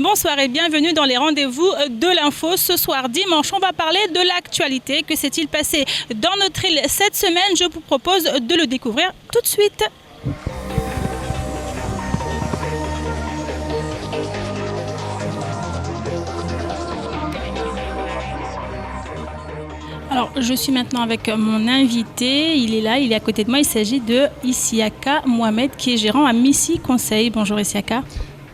Bonsoir et bienvenue dans les rendez-vous de l'info. Ce soir dimanche, on va parler de l'actualité. Que s'est-il passé dans notre île cette semaine? Je vous propose de le découvrir tout de suite. Alors, je suis maintenant avec mon invité. Il est là, il est à côté de moi. Il s'agit de Isiaka Mohamed, qui est gérant à Missi Conseil. Bonjour Isiaka.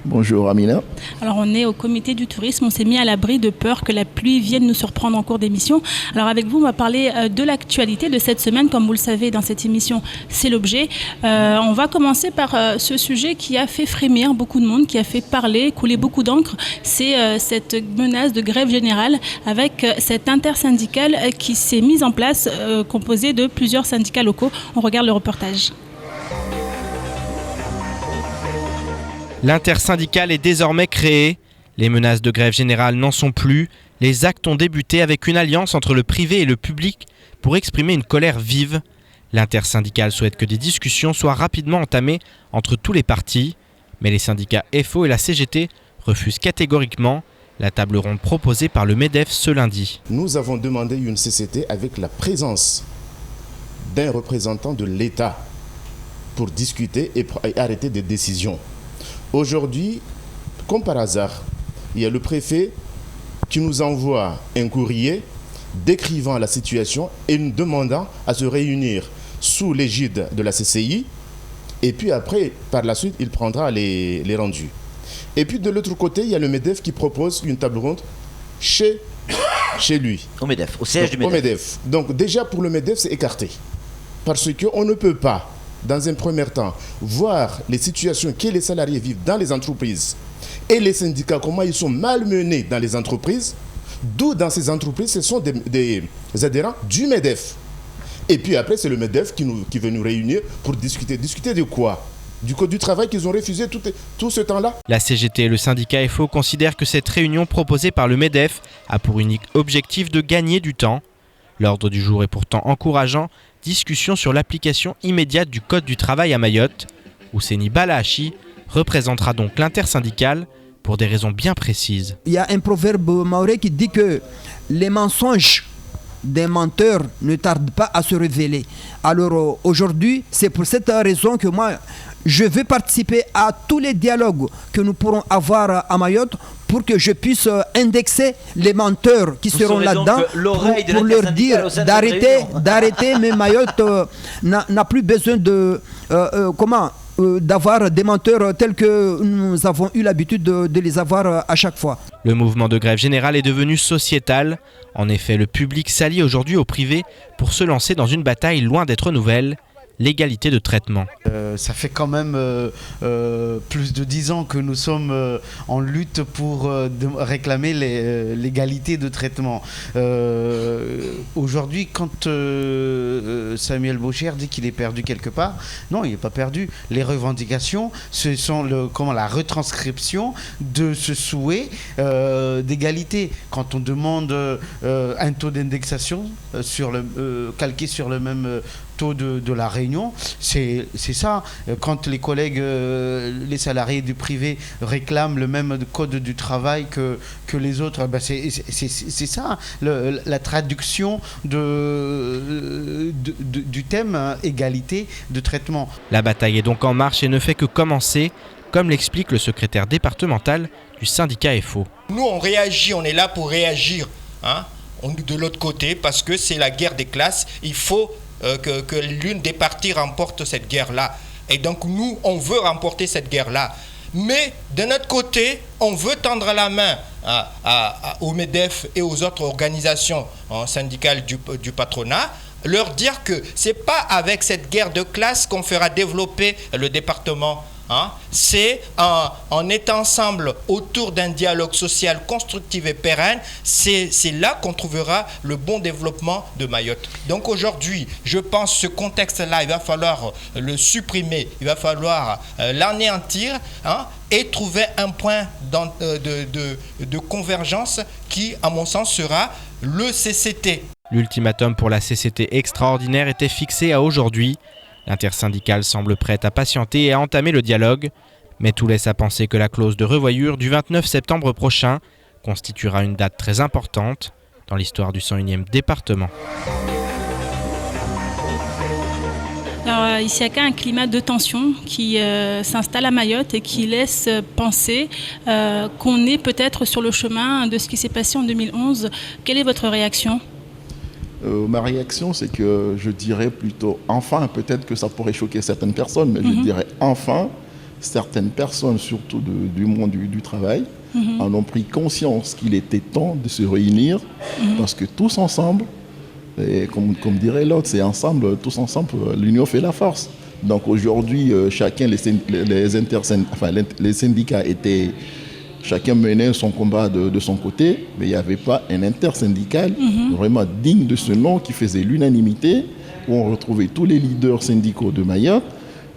Bonjour Amina. Alors on est au comité du tourisme, on s'est mis à l'abri de peur que la pluie vienne nous surprendre en cours d'émission. Alors avec vous, on va parler de l'actualité de cette semaine. Comme vous le savez, dans cette émission, c'est l'objet. On va commencer par ce sujet qui a fait frémir beaucoup de monde, qui a fait parler, couler beaucoup d'encre. C'est cette menace de grève générale avec cette intersyndicale qui s'est mise en place, composée de plusieurs syndicats locaux. On regarde le reportage. L'intersyndicale est désormais créée. Les menaces de grève générale n'en sont plus. Les actes ont débuté avec une alliance entre le privé et le public pour exprimer une colère vive. L'intersyndicale souhaite que des discussions soient rapidement entamées entre tous les partis. Mais les syndicats FO et la CGT refusent catégoriquement la table ronde proposée par le MEDEF ce lundi. Nous avons demandé une CCT avec la présence d'un représentant de l'État pour discuter et arrêter des décisions. Aujourd'hui, comme par hasard, il y a le préfet qui nous envoie un courrier décrivant la situation et nous demandant à se réunir sous l'égide de la CCI. Et puis après, par la suite, il prendra les rendus. Et puis de l'autre côté, il y a le MEDEF qui propose une table ronde chez lui. Au MEDEF, au siège du MEDEF. Au MEDEF. Donc déjà pour le MEDEF, c'est écarté. Parce qu'on ne peut pas, dans un premier temps, voir les situations que les salariés vivent dans les entreprises et les syndicats, comment ils sont malmenés dans les entreprises, d'où dans ces entreprises, ce sont des adhérents du MEDEF. Et puis après, c'est le MEDEF qui veut nous réunir pour discuter. Discuter de quoi? Du code du travail qu'ils ont refusé tout ce temps-là. La CGT et le syndicat FO considèrent que cette réunion proposée par le MEDEF a pour unique objectif de gagner du temps. L'ordre du jour est pourtant encourageant. Discussion sur l'application immédiate du Code du travail à Mayotte. Ouseni Balahachi représentera donc l'intersyndicale pour des raisons bien précises. Il y a un proverbe maoré qui dit que les mensonges des menteurs ne tardent pas à se révéler. Alors aujourd'hui, c'est pour cette raison que moi, je veux participer à tous les dialogues que nous pourrons avoir à Mayotte pour que je puisse indexer les menteurs qui seront là-dedans pour leur dire d'arrêter, mais Mayotte n'a plus besoin de d'avoir des menteurs tels que nous avons eu l'habitude de les avoir à chaque fois. Le mouvement de grève générale est devenu sociétal. En effet, le public s'allie aujourd'hui au privé pour se lancer dans une bataille loin d'être nouvelle. L'égalité de traitement. Ça fait quand même plus de 10 ans que nous sommes en lutte pour réclamer l'égalité de traitement. Aujourd'hui, quand Samuel Baucher dit qu'il est perdu quelque part, non, il n'est pas perdu. Les revendications, ce sont la retranscription de ce souhait d'égalité. Quand on demande un taux d'indexation calqué sur le même taux de la Réunion, c'est ça. Quand les collègues, les salariés du privé réclament le même code du travail que les autres, ben c'est ça la traduction du thème égalité de traitement. La bataille est donc en marche et ne fait que commencer, comme l'explique le secrétaire départemental du syndicat FO. Nous on réagit, on est là pour réagir, hein, de l'autre côté, parce que c'est la guerre des classes. Il faut que l'une des parties remporte cette guerre-là. Et donc nous, on veut remporter cette guerre-là. Mais de notre côté, on veut tendre la main au MEDEF et aux autres organisations syndicales du patronat, leur dire que ce n'est pas avec cette guerre de classe qu'on fera développer le département hein, c'est en étant ensemble autour d'un dialogue social constructif et pérenne, c'est là qu'on trouvera le bon développement de Mayotte. Donc aujourd'hui, je pense que ce contexte-là, il va falloir le supprimer, il va falloir l'anéantir, hein, et trouver un point de convergence qui, à mon sens, sera le CCT. L'ultimatum pour la CCT extraordinaire était fixé à aujourd'hui. L'intersyndicale semble prête à patienter et à entamer le dialogue, mais tout laisse à penser que la clause de revoyure du 29 septembre prochain constituera une date très importante dans l'histoire du 101e département. Alors, ici, il y a un climat de tension qui s'installe à Mayotte et qui laisse penser qu'on est peut-être sur le chemin de ce qui s'est passé en 2011. Quelle est votre réaction ? Ma réaction, c'est que je dirais plutôt enfin, peut-être que ça pourrait choquer certaines personnes, mais je dirais enfin, certaines personnes, surtout du monde du travail, en ont pris conscience qu'il était temps de se réunir, parce que tous ensemble, et comme dirait l'autre, c'est ensemble, tous ensemble, l'union fait la force. Donc aujourd'hui, chacun, les syndicats étaient... Chacun menait son combat de son côté, mais il n'y avait pas un intersyndical vraiment digne de ce nom qui faisait l'unanimité, où on retrouvait tous les leaders syndicaux de Mayotte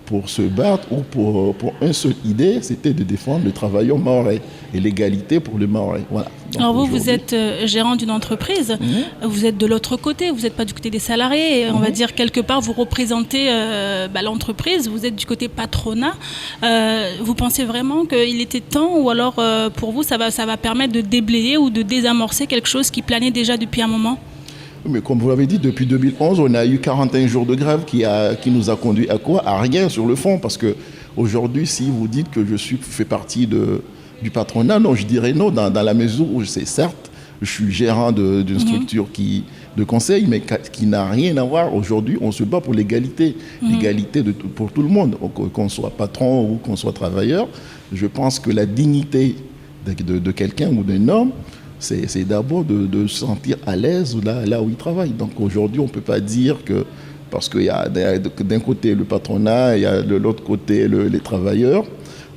pour se battre ou pour une seule idée, c'était de défendre le travailleur mahorais et l'égalité pour le mahorais. Voilà. Donc alors vous êtes gérant d'une entreprise, vous êtes de l'autre côté, vous n'êtes pas du côté des salariés, et on va dire quelque part vous représentez l'entreprise, vous êtes du côté patronat. Vous pensez vraiment qu'il était temps, ou alors pour vous ça va permettre de déblayer ou de désamorcer quelque chose qui planait déjà depuis un moment ? Mais comme vous l'avez dit, depuis 2011, on a eu 41 jours de grève qui nous a conduit à quoi ? À rien sur le fond. Parce qu'aujourd'hui, si vous dites que je fais partie du patronat, non, je dirais non, dans la mesure où certes, je suis gérant d'une structure de conseil, mais qui n'a rien à voir. Aujourd'hui, on se bat pour l'égalité. L'égalité pour tout le monde, qu'on soit patron ou qu'on soit travailleur. Je pense que la dignité de quelqu'un ou d'un homme, c'est d'abord de se sentir à l'aise là où il travaille. Donc aujourd'hui, on ne peut pas dire que, parce qu'il y a d'un côté le patronat, il y a de l'autre côté les travailleurs.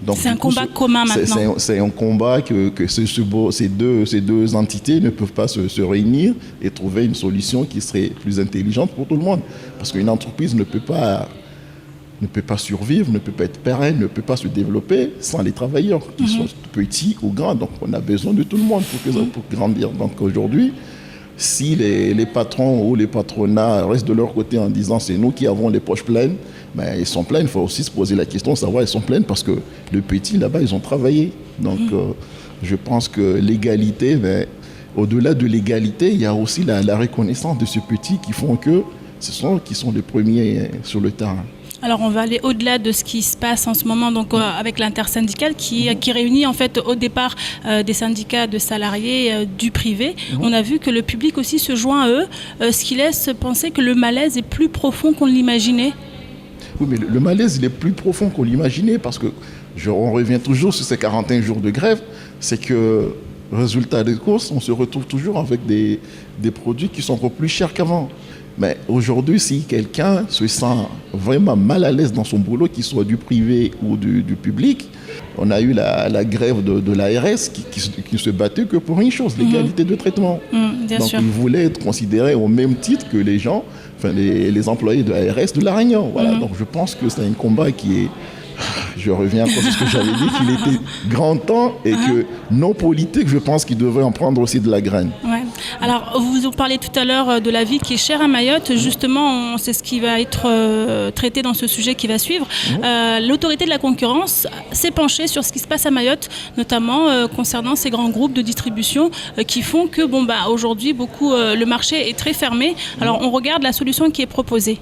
Donc, c'est un combat commun maintenant. C'est un combat que ces deux entités ne peuvent pas se réunir et trouver une solution qui serait plus intelligente pour tout le monde. Parce qu'une entreprise ne peut pas survivre, ne peut pas être pérenne, ne peut pas se développer sans les travailleurs, qu'ils soient petits ou grands. Donc on a besoin de tout le monde pour grandir. Donc aujourd'hui, si les patrons ou les patronats restent de leur côté en disant c'est nous qui avons les poches pleines, ben, ils sont pleins. Il faut aussi se poser la question de savoir ils sont pleins parce que les petits là-bas, ils ont travaillé. Donc je pense que l'égalité, ben, au-delà de l'égalité, il y a aussi la reconnaissance de ces petits qui font que qui sont les premiers sur le terrain. Alors on va aller au-delà de ce qui se passe en ce moment donc, avec l'intersyndicale qui réunit en fait au départ des syndicats de salariés du privé. On a vu que le public aussi se joint à eux, ce qui laisse penser que le malaise est plus profond qu'on l'imaginait. Oui, mais le malaise il est plus profond qu'on l'imaginait parce que on revient toujours sur ces 41 jours de grève, c'est que résultat des courses, on se retrouve toujours avec des produits qui sont encore plus chers qu'avant. Mais aujourd'hui, si quelqu'un se sent vraiment mal à l'aise dans son boulot, qu'il soit du privé ou du public, on a eu la grève de l'ARS qui se battait que pour une chose, l'égalité de traitement. Donc sûr. ils voulaient être considérés au même titre que les gens, enfin les employés de l'ARS de La Réunion. Voilà. Donc je pense que c'est un combat qui est... Je reviens sur ce que j'avais dit, qu'il était grand temps et que nos politiques, je pense qu'ils devraient en prendre aussi de la graine. Ouais. Alors, vous parlez tout à l'heure de la vie qui est chère à Mayotte. Justement, c'est ce qui va être traité dans ce sujet qui va suivre. L'autorité de la concurrence s'est penchée sur ce qui se passe à Mayotte, notamment concernant ces grands groupes de distribution qui font que, aujourd'hui, le marché est très fermé. Alors, on regarde la solution qui est proposée.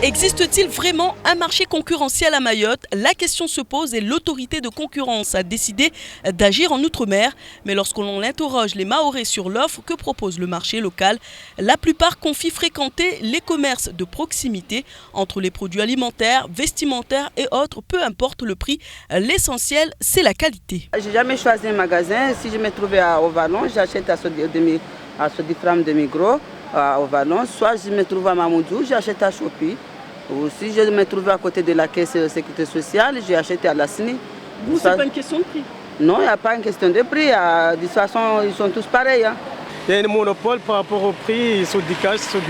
Existe-t-il vraiment un marché concurrentiel à Mayotte? La question se pose et l'autorité de concurrence a décidé d'agir en Outre-mer. Mais lorsqu'on interroge les Mahorais sur l'offre que propose le marché local, la plupart confient fréquenter les commerces de proximité entre les produits alimentaires, vestimentaires et autres, peu importe le prix. L'essentiel, c'est la qualité. J'ai jamais choisi un magasin. Si je me trouvais au Vallon, j'achète à Sodifram de Migros, au Vallon. Soit je me trouve à Mamoudou, j'achète à Chopi. Ou si je me trouvais à côté de la caisse de sécurité sociale, j'ai acheté à la SNI. Vous, c'est pas une question de prix? Non, il n'y a pas une question de prix. De toute façon, ils sont tous pareils. Hein. Il y a un monopole par rapport au prix. Sur Dicage, sur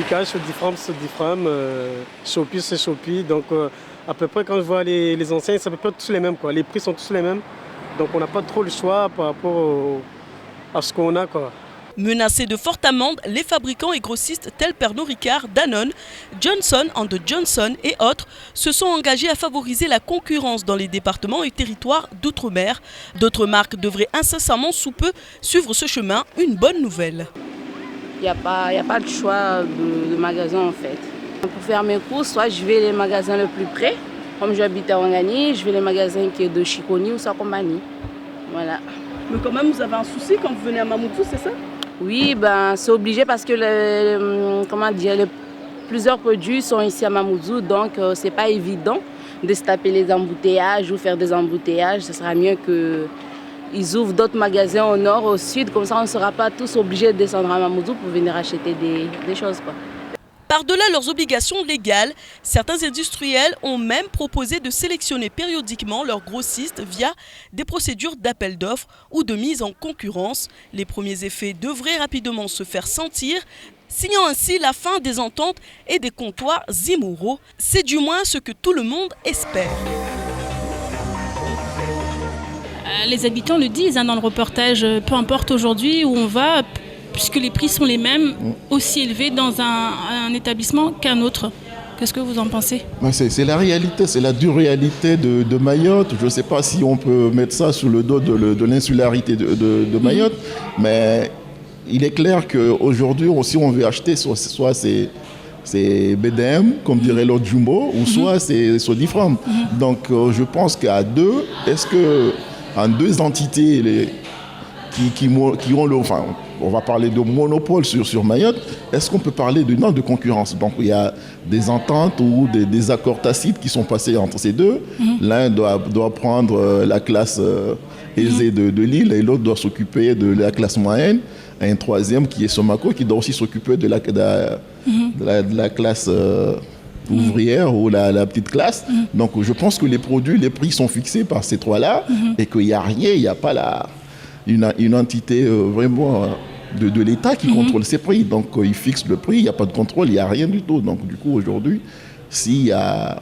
Diffram, Shopee, c'est Shopee. Donc, à peu près, quand je vois les enseignes, c'est à peu près tous les mêmes. Quoi. Les prix sont tous les mêmes. Donc, on n'a pas trop le choix par rapport à ce qu'on a. Quoi. Menacés de fortes amendes, les fabricants et grossistes tels Pernod Ricard, Danone, Johnson & Johnson et autres se sont engagés à favoriser la concurrence dans les départements et territoires d'outre-mer. D'autres marques devraient incessamment sous peu suivre ce chemin, une bonne nouvelle. Il n'y a pas de choix de magasin en fait. Pour faire mes courses, soit je vais les magasins le plus près, comme j'habite à Ouangani, je vais les magasins qui est de Chiconi ou Sakomani. Voilà. Mais quand même, vous avez un souci quand vous venez à Mamoudzou, c'est ça? Oui, c'est obligé parce que plusieurs produits sont ici à Mamoudzou, donc c'est pas évident de se taper les embouteillages ou faire des embouteillages. Ce sera mieux qu'ils ouvrent d'autres magasins au nord, au sud, comme ça on ne sera pas tous obligés de descendre à Mamoudzou pour venir acheter des choses. Quoi. Par-delà leurs obligations légales, certains industriels ont même proposé de sélectionner périodiquement leurs grossistes via des procédures d'appel d'offres ou de mise en concurrence. Les premiers effets devraient rapidement se faire sentir, signant ainsi la fin des ententes et des comptoirs immoraux. C'est du moins ce que tout le monde espère. Les habitants le disent dans le reportage, peu importe aujourd'hui où on va, puisque les prix sont les mêmes, aussi élevés dans un établissement qu'un autre. Qu'est-ce que vous en pensez? C'est la réalité, c'est la dure réalité de Mayotte. Je ne sais pas si on peut mettre ça sous le dos de l'insularité de Mayotte, mais il est clair qu'aujourd'hui, si on veut acheter, soit c'est BDM, comme dirait l'autre Jumbo, ou soit c'est Sodifram. Donc je pense qu'à deux, en deux entités qui ont le... Enfin, on va parler de monopole sur Mayotte, est-ce qu'on peut parler de concurrence? Donc il y a des ententes ou des accords tacites qui sont passés entre ces deux. L'un doit prendre la classe aisée de l'île et l'autre doit s'occuper de la classe moyenne. Et un troisième qui est Somako qui doit aussi s'occuper de la classe ouvrière ou la petite classe. Donc je pense que les prix sont fixés par ces trois-là et qu'il n'y a rien, il n'y a pas une entité vraiment de l'État qui contrôle ces prix. Donc ils fixent le prix, il n'y a pas de contrôle, il n'y a rien du tout. Donc du coup aujourd'hui, s'il y a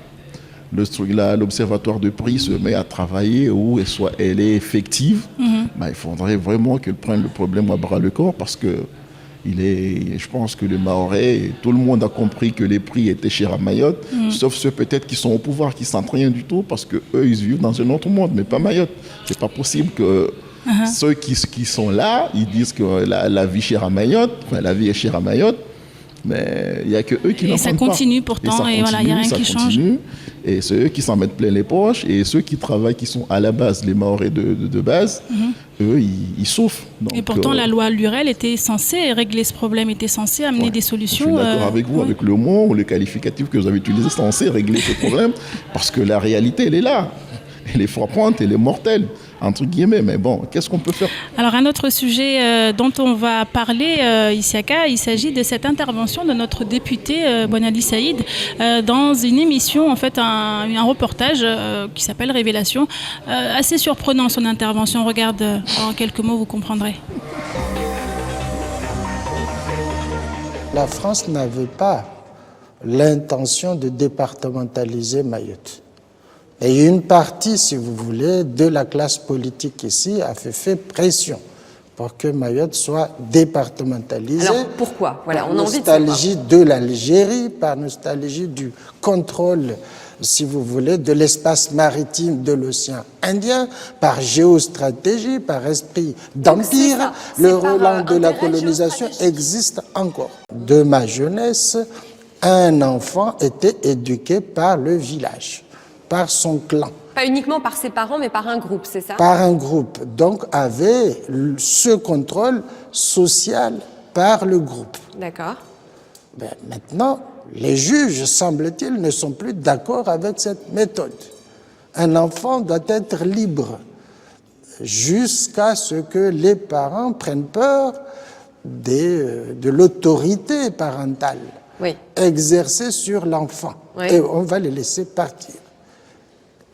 l'observatoire de prix se met à travailler ou elle est effective, il faudrait vraiment qu'elle prenne le problème à bras le corps parce que je pense que les Mahorais, tout le monde a compris que les prix étaient chers à Mayotte, sauf ceux peut-être qui sont au pouvoir, qui ne sentent rien du tout parce qu'eux, ils vivent dans un autre monde, mais pas Mayotte. C'est pas possible que ceux qui sont là, ils disent que la vie est chère à Mayotte, la vie est chère à Mayotte, mais il n'y a que eux qui n'en prennent pas. Et ça continue pourtant, et voilà, il n'y a rien qui change. Et c'est eux qui s'en mettent plein les poches, et ceux qui travaillent, qui sont à la base, les Mahorais de base, eux, ils souffrent. Donc, et pourtant, la loi Lurel était censée régler ce problème, était censée amener des solutions. Je suis d'accord avec vous, avec le mot ou le qualificatif que vous avez utilisé, censé régler ce problème, parce que la réalité, elle est là. Elle est frappante, elle est mortelle, entre guillemets. Mais bon, qu'est-ce qu'on peut faire? Alors, un autre sujet dont on va parler, Isiaka, il s'agit de cette intervention de notre député Boinali Saïd dans une émission, en fait, un reportage qui s'appelle Révélation. Assez surprenant son intervention. Regarde, en quelques mots, vous comprendrez. La France n'avait pas l'intention de départementaliser Mayotte. Et une partie, si vous voulez, de la classe politique ici a fait pression pour que Mayotte soit départementalisée. Alors pourquoi? Voilà, on a envie de savoir. Par nostalgie de l'Algérie, par nostalgie du contrôle, si vous voulez, de l'espace maritime de l'océan Indien, par géostratégie, par esprit d'empire. Le relent de la colonisation existe encore. De ma jeunesse, un enfant était éduqué par le village, par son clan. Pas uniquement par ses parents, mais par un groupe, c'est ça? Par un groupe, donc avait ce contrôle social par le groupe. D'accord. Maintenant, les juges, semble-t-il, ne sont plus d'accord avec cette méthode. Un enfant doit être libre jusqu'à ce que les parents prennent peur de l'autorité parentale. exercer sur l'enfant. Et on va les laisser partir.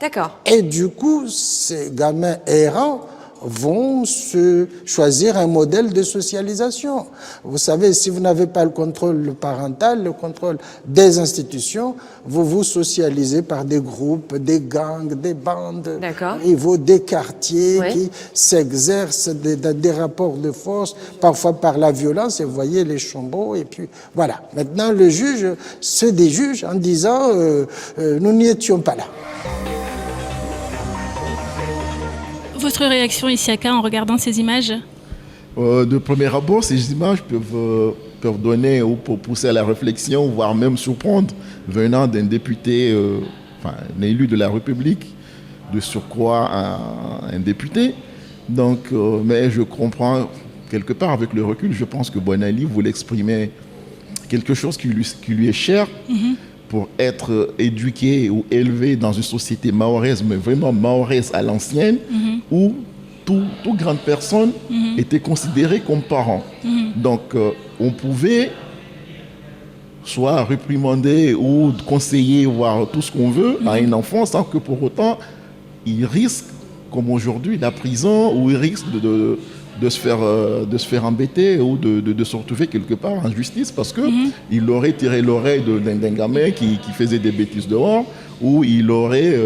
D'accord. Et du coup, ces gamins errants vont se choisir un modèle de socialisation. Vous savez, si vous n'avez pas le contrôle parental, le contrôle des institutions, vous vous socialisez par des groupes, des gangs, des bandes rivaux, des quartiers qui s'exercent des rapports de force, parfois par la violence, et vous voyez les chambeaux, et puis voilà. Maintenant, le juge se déjuge en disant nous n'y étions pas là. Votre réaction, Isiaka, en regardant ces images? De premier abord, ces images peuvent donner ou pour pousser à la réflexion, voire même surprendre, venant d'un député, un élu de la République, de surcroît un député. Donc, mais je comprends quelque part avec le recul, je pense que Boun Ali voulait exprimer quelque chose qui lui est cher. Pour être éduqué ou élevé dans une société mahoraise, mais vraiment mahoraise à l'ancienne, où toute grande personne était considérée comme parent. Donc, on pouvait soit réprimander ou conseiller, voire tout ce qu'on veut à un enfant, sans que pour autant, il risque, comme aujourd'hui, la prison, ou il risque de se faire embêter ou de se retrouver quelque part en justice parce qu'il aurait tiré l'oreille d'un gamin qui faisait des bêtises dehors, ou il aurait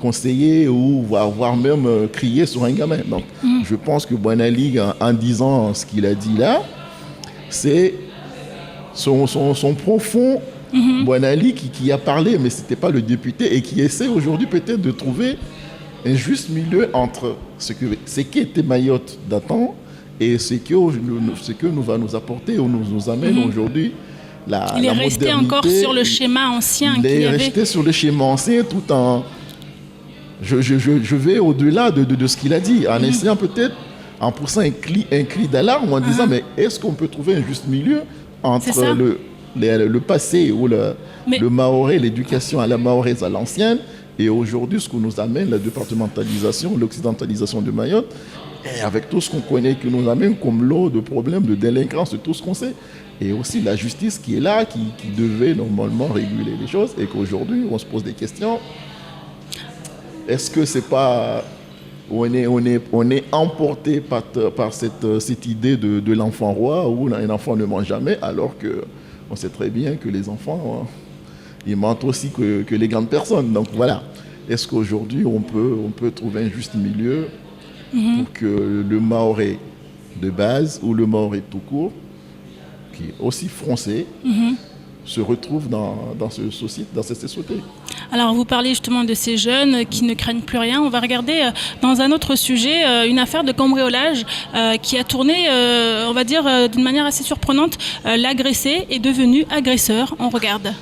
conseillé ou voire même crié sur un gamin. Donc je pense que Boun Ali, en disant ce qu'il a dit là, c'est son profond Boun Ali qui a parlé, mais ce n'était pas le député, et qui essaie aujourd'hui peut-être de trouver un juste milieu entre ce qu'était Mayotte d'antan et ce que nous va nous apporter ou nous amène aujourd'hui la modernité. Il est resté encore sur le schéma ancien. Il est resté sur le schéma ancien tout en... Je vais au-delà de ce qu'il a dit, en essayant peut-être, en poussant un cri d'alarme, en disant mais est-ce qu'on peut trouver un juste milieu entre le passé ou le mahorais, l'éducation à la mahoraise à l'ancienne, et aujourd'hui, ce que nous amène la départementalisation, l'occidentalisation de Mayotte, et avec tout ce qu'on connaît qui nous amène comme lot de problèmes de délinquance, de tout ce qu'on sait. Et aussi la justice qui est là, qui devait normalement réguler les choses, et qu'aujourd'hui, on se pose des questions. Est-ce que c'est pas... On est emporté par cette idée de l'enfant roi, où un enfant ne ment jamais, alors qu'on sait très bien que les enfants... ils mentent aussi que les grandes personnes. Donc voilà, est-ce qu'aujourd'hui on peut trouver un juste milieu pour que le mahorais de base ou le mahorais tout court, qui est aussi français, se retrouve dans cette société? Alors vous parlez justement de ces jeunes qui ne craignent plus rien. On va regarder dans un autre sujet une affaire de cambriolage qui a tourné, on va dire d'une manière assez surprenante. L'agressé est devenu agresseur. On regarde.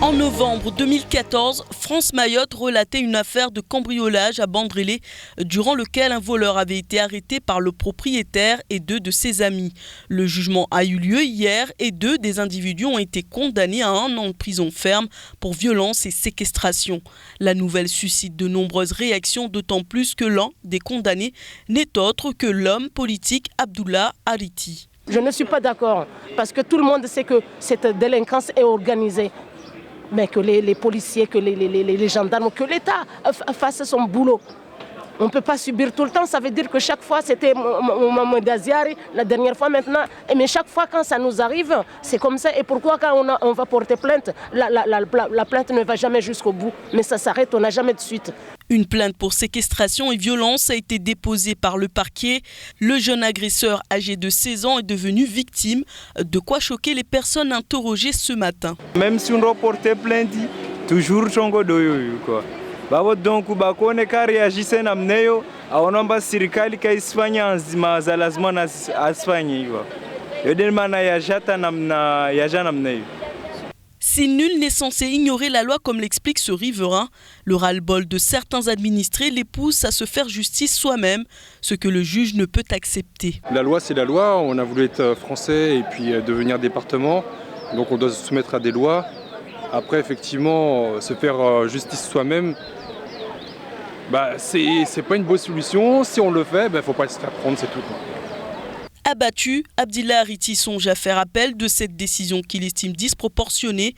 En novembre 2014, France Mayotte relatait une affaire de cambriolage à Bandrélé, durant lequel un voleur avait été arrêté par le propriétaire et 2 de ses amis. Le jugement a eu lieu hier et 2 des individus ont été condamnés à 1 an de prison ferme pour violence et séquestration. La nouvelle suscite de nombreuses réactions, d'autant plus que l'un des condamnés n'est autre que l'homme politique Abdoulaye Ariti. Je ne suis pas d'accord, parce que tout le monde sait que cette délinquance est organisée. Mais que les policiers, que les gendarmes, que l'État fasse son boulot. On ne peut pas subir tout le temps, ça veut dire que chaque fois c'était Daziari, la dernière fois maintenant, mais chaque fois quand ça nous arrive, c'est comme ça. Et pourquoi quand on va porter plainte, la plainte ne va jamais jusqu'au bout, mais ça s'arrête, on n'a jamais de suite. Une plainte pour séquestration et violence a été déposée par le parquet. Le jeune agresseur âgé de 16 ans est devenu victime, de quoi choquer les personnes interrogées ce matin. Même si on reportait plainte, toujours chongo doyo quoi. Babo donc bakone ka réagissait namneyo aonomba serikali kaisifanya nzima za lazima na asifanye hivyo. Yodelmana yajata namna yaja namneyo. Si nul n'est censé ignorer la loi comme l'explique ce riverain, le ras-le-bol de certains administrés les pousse à se faire justice soi-même, ce que le juge ne peut accepter. La loi c'est la loi, on a voulu être français et puis devenir département, donc on doit se soumettre à des lois. Après effectivement, se faire justice soi-même, c'est pas une bonne solution. Si on le fait, faut pas se faire prendre, c'est tout. abattu. Abdillah Ariti songe à faire appel de cette décision qu'il estime disproportionnée.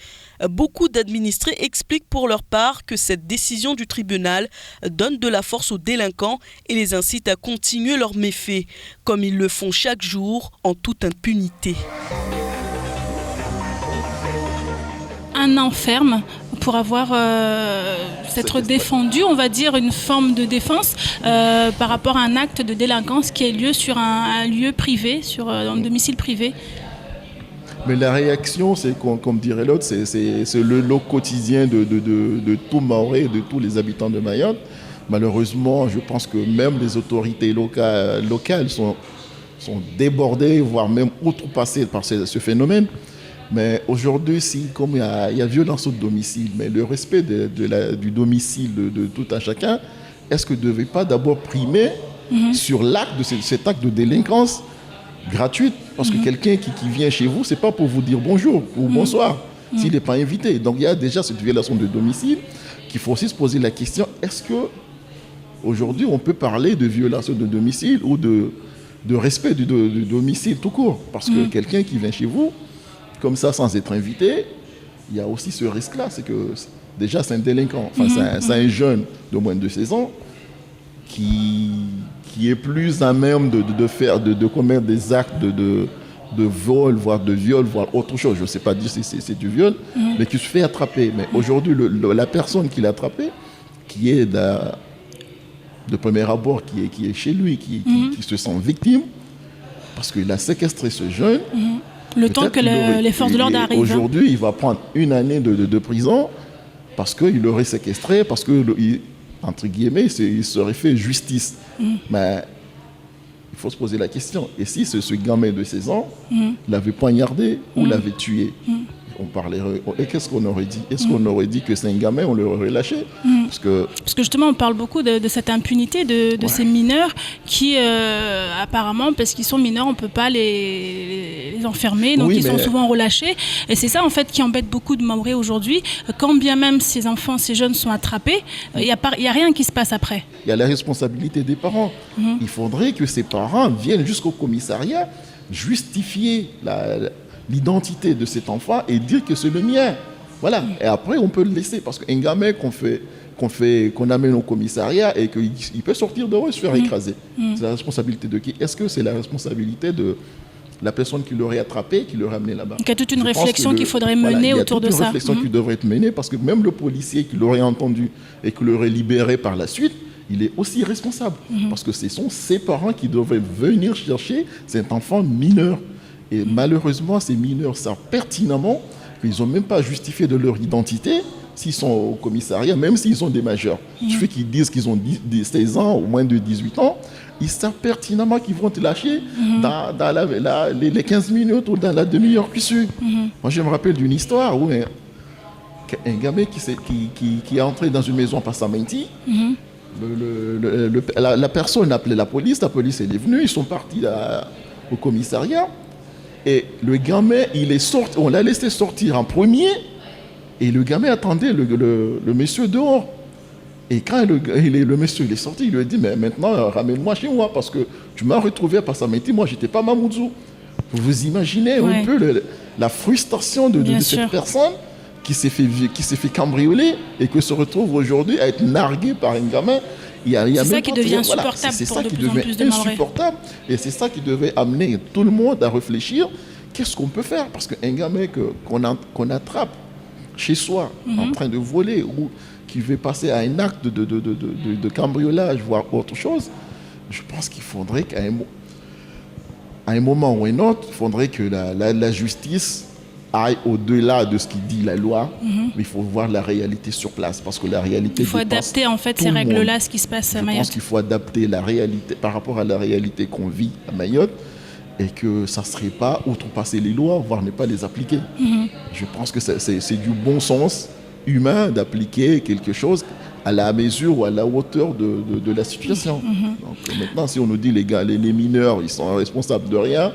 Beaucoup d'administrés expliquent pour leur part que cette décision du tribunal donne de la force aux délinquants et les incite à continuer leurs méfaits, comme ils le font chaque jour en toute impunité. Un an ferme pour avoir s'être défendu, on va dire une forme de défense par rapport à un acte de délinquance qui a lieu sur un lieu privé, sur un domicile privé. Mais la réaction, c'est comme dirait l'autre, c'est le lot quotidien de tout Mahorais et de tous les habitants de Mayotte. Malheureusement, je pense que même les autorités locales sont débordées, voire même outrepassées par ce phénomène. Mais aujourd'hui, comme il y a violence au domicile, mais le respect du domicile de tout un chacun, est-ce que ne devait pas d'abord primer sur l'acte de cet acte de délinquance gratuite? Parce que quelqu'un qui vient chez vous, ce n'est pas pour vous dire bonjour ou bonsoir, s'il n'est pas invité. Donc il y a déjà cette violation de domicile qu'il faut aussi se poser la question, est-ce qu'aujourd'hui on peut parler de violation de domicile ou de respect du domicile tout court? Parce que quelqu'un qui vient chez vous, comme ça, sans être invité, il y a aussi ce risque-là, c'est que déjà c'est un délinquant, c'est un jeune de moins de 16 ans qui est plus à même de commettre des actes de vol, voire de viol, voire autre chose. Je ne sais pas dire si c'est du viol, mais qui se fait attraper. Mais aujourd'hui, la personne qui l'a attrapé, qui est de premier abord, qui est chez lui, qui se sent victime, parce qu'il a séquestré ce jeune, le temps que les forces de l'ordre arrivent. Aujourd'hui, il va prendre 1 année de prison parce qu'il l'aurait séquestré, parce que, entre guillemets, il serait fait justice. Mais il faut se poser la question. Et si ce gamin de 16 ans l'avait poignardé ou l'avait tué, on parlerait. Et qu'est-ce qu'on aurait dit? Est-ce qu'on aurait dit que c'est un gamin, on l'aurait relâché? Parce que justement, on parle beaucoup de cette impunité de ces mineurs qui, apparemment, parce qu'ils sont mineurs, on ne peut pas les enfermer, donc ils sont souvent relâchés. Et c'est ça, en fait, qui embête beaucoup de Mahorais aujourd'hui. Quand bien même ces enfants, ces jeunes sont attrapés, il n'y a rien qui se passe après. Il y a la responsabilité des parents. Il faudrait que ces parents viennent jusqu'au commissariat justifier l'identité de cet enfant et dire que c'est le mien. Voilà. Et après, on peut le laisser. Parce qu'un gamin qu'on amène au commissariat et qu'il peut sortir dehors et se faire écraser. C'est la responsabilité de qui? Est-ce que c'est la responsabilité de la personne qui l'aurait attrapé, qui l'aurait amené là-bas? Il y a toute une réflexion qu'il faudrait mener autour de ça. Il y a toute une réflexion qui devrait être menée parce que même le policier qui l'aurait entendu et qui l'aurait libéré par la suite, il est aussi responsable. Parce que ce sont ses parents qui devraient venir chercher cet enfant mineur. Et malheureusement, ces mineurs savent pertinemment qu'ils n'ont même pas justifié de leur identité s'ils sont au commissariat, même s'ils sont des majeurs. Il suffit qu'ils disent qu'ils ont 16 ans ou moins de 18 ans, ils savent pertinemment qu'ils vont te lâcher dans les 15 minutes ou dans la demi-heure qui suit. Moi, je me rappelle d'une histoire où un gamin qui est entré dans une maison par Samenti, la personne a appelé la police est venue, ils sont partis au commissariat. Et le gamin, il est sorti, on l'a laissé sortir en premier, et le gamin attendait le monsieur dehors. Et quand le monsieur est sorti, il lui a dit, mais maintenant, ramène-moi chez moi, parce que tu m'as retrouvé à Passamenti, moi, je n'étais pas Mamoudzou. Vous imaginez un peu la frustration de cette personne qui s'est fait cambrioler et qui se retrouve aujourd'hui à être narguée par un gamin. C'est ça qui devient insupportable pour de plus en plus de Mahorais. Et c'est ça qui devait amener tout le monde à réfléchir. Qu'est-ce qu'on peut faire? Parce qu'un gamin qu'on attrape chez soi en train de voler ou qui veut passer à un acte de cambriolage, voire autre chose, je pense qu'il faudrait qu'à un moment ou un autre, il faudrait que la justice aille au-delà de ce qui dit la loi, mais il faut voir la réalité sur place, parce que la réalité... Il faut adapter en fait ces règles-là, ce qui se passe à Mayotte. Je pense qu'il faut adapter la réalité par rapport à la réalité qu'on vit à Mayotte, et que ça ne serait pas outrepasser les lois, voire ne pas les appliquer. Je pense que c'est du bon sens humain d'appliquer quelque chose à la mesure ou à la hauteur de la situation. Donc, maintenant, si on nous dit les mineurs, ils sont responsables de rien,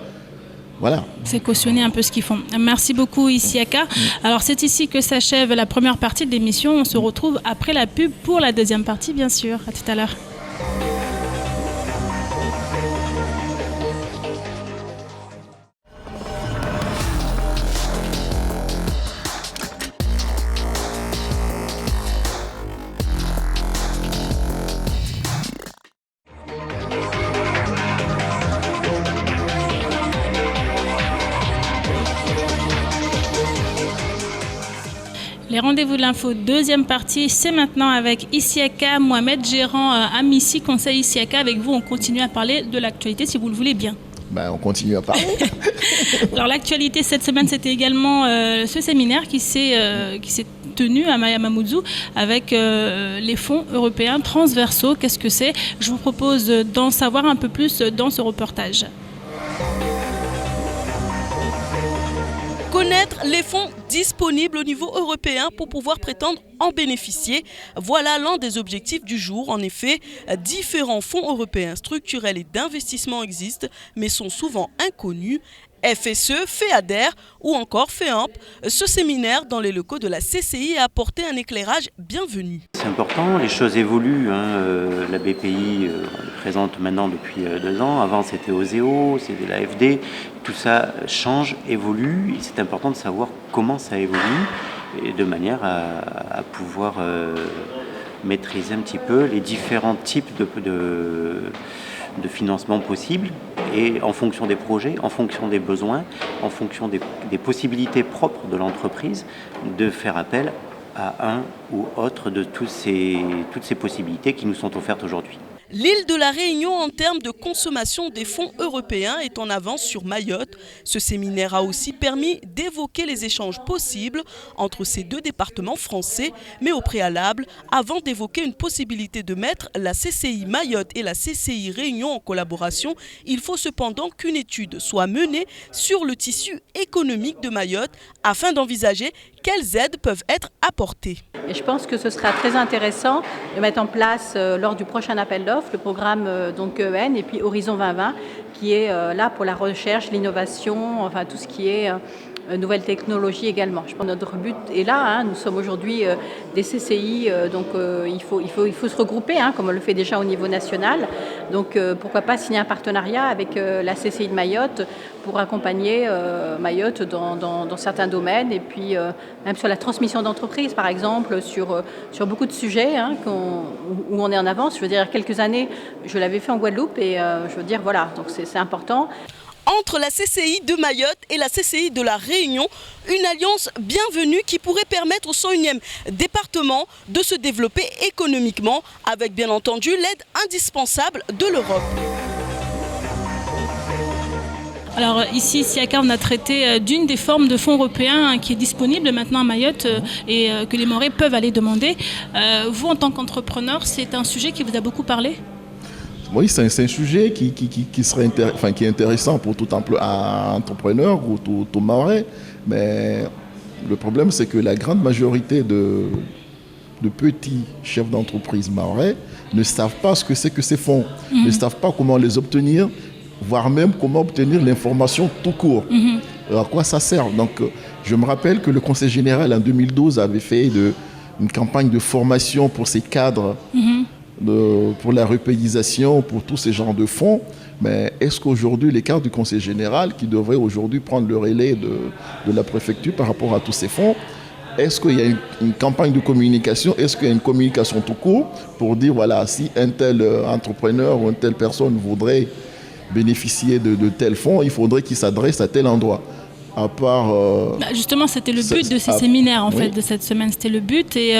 voilà. C'est cautionner un peu ce qu'ils font. Merci beaucoup, Isiaka. Alors, c'est ici que s'achève la première partie de l'émission. On se retrouve après la pub pour la deuxième partie, bien sûr. À tout à l'heure. Les rendez-vous de l'info, deuxième partie, c'est maintenant avec Isiaka Mohamed, gérant Amici Conseil Isiaka. Avec vous, on continue à parler de l'actualité si vous le voulez bien. On continue à parler. Alors l'actualité cette semaine, c'était également ce séminaire qui s'est tenu à Mamoudzou avec les fonds européens transversaux. Qu'est-ce que c'est? Je vous propose d'en savoir un peu plus dans ce reportage. Connaître les fonds disponibles au niveau européen pour pouvoir prétendre en bénéficier. Voilà l'un des objectifs du jour. En effet, différents fonds européens structurels et d'investissement existent, mais sont souvent inconnus. FSE, FEADER ou encore FEAMP. Ce séminaire dans les locaux de la CCI a apporté un éclairage bienvenu. C'est important, les choses évoluent. La BPI est présente maintenant depuis 2 ans. Avant c'était OSEO, c'était l'AFD. Tout ça change, évolue. Et c'est important de savoir comment ça évolue et de manière à pouvoir maîtriser un petit peu les différents types de financement possible et en fonction des projets, en fonction des besoins, en fonction des possibilités propres de l'entreprise, de faire appel à un ou autre de toutes ces possibilités qui nous sont offertes aujourd'hui. L'île de la Réunion, en termes de consommation des fonds européens, est en avance sur Mayotte. Ce séminaire a aussi permis d'évoquer les échanges possibles entre ces 2 départements français. Mais au préalable, avant d'évoquer une possibilité de mettre la CCI Mayotte et la CCI Réunion en collaboration, il faut cependant qu'une étude soit menée sur le tissu économique de Mayotte afin d'envisager quelles aides peuvent être apportées. Et je pense que ce sera très intéressant de mettre en place lors du prochain appel d'offres le programme EN et puis Horizon 2020 qui est là pour la recherche, l'innovation, enfin tout ce qui est nouvelles technologies également. Je pense que notre but est là. Nous sommes aujourd'hui des CCI, donc il faut se regrouper, comme on le fait déjà au niveau national. Donc pourquoi pas signer un partenariat avec la CCI de Mayotte pour accompagner Mayotte dans certains domaines et puis même sur la transmission d'entreprise, par exemple, sur beaucoup de sujets où on est en avance. Je veux dire, quelques années, je l'avais fait en Guadeloupe et je veux dire, voilà, donc c'est important. Entre la CCI de Mayotte et la CCI de la Réunion, une alliance bienvenue qui pourrait permettre au 101e département de se développer économiquement avec bien entendu l'aide indispensable de l'Europe. Alors ici, Isiaka, on a traité d'une des formes de fonds européens qui est disponible maintenant à Mayotte et que les Mahorais peuvent aller demander. Vous, en tant qu'entrepreneur, c'est un sujet qui vous a beaucoup parlé ? Oui, c'est un sujet qui est intéressant pour tout entrepreneur ou tout Mahorais. Mais le problème, c'est que la grande majorité de petits chefs d'entreprise mahorais ne savent pas ce que c'est que ces fonds, ne savent pas comment les obtenir, voire même comment obtenir l'information tout court. À quoi ça sert? Donc, je me rappelle que le Conseil général en 2012 avait fait une campagne de formation pour ces cadres. Pour la repaysation, pour tous ces genres de fonds. Mais est-ce qu'aujourd'hui, les cadres du Conseil général, qui devraient aujourd'hui prendre le relais de la préfecture par rapport à tous ces fonds, est-ce qu'il y a une campagne de communication? Est-ce qu'il y a une communication tout court pour dire, voilà, si un tel entrepreneur ou une telle personne voudrait bénéficier de tels fonds, il faudrait qu'il s'adresse à tel endroit? À part, justement, c'était le but de ces séminaires, en fait, de cette semaine. C'était le but. Et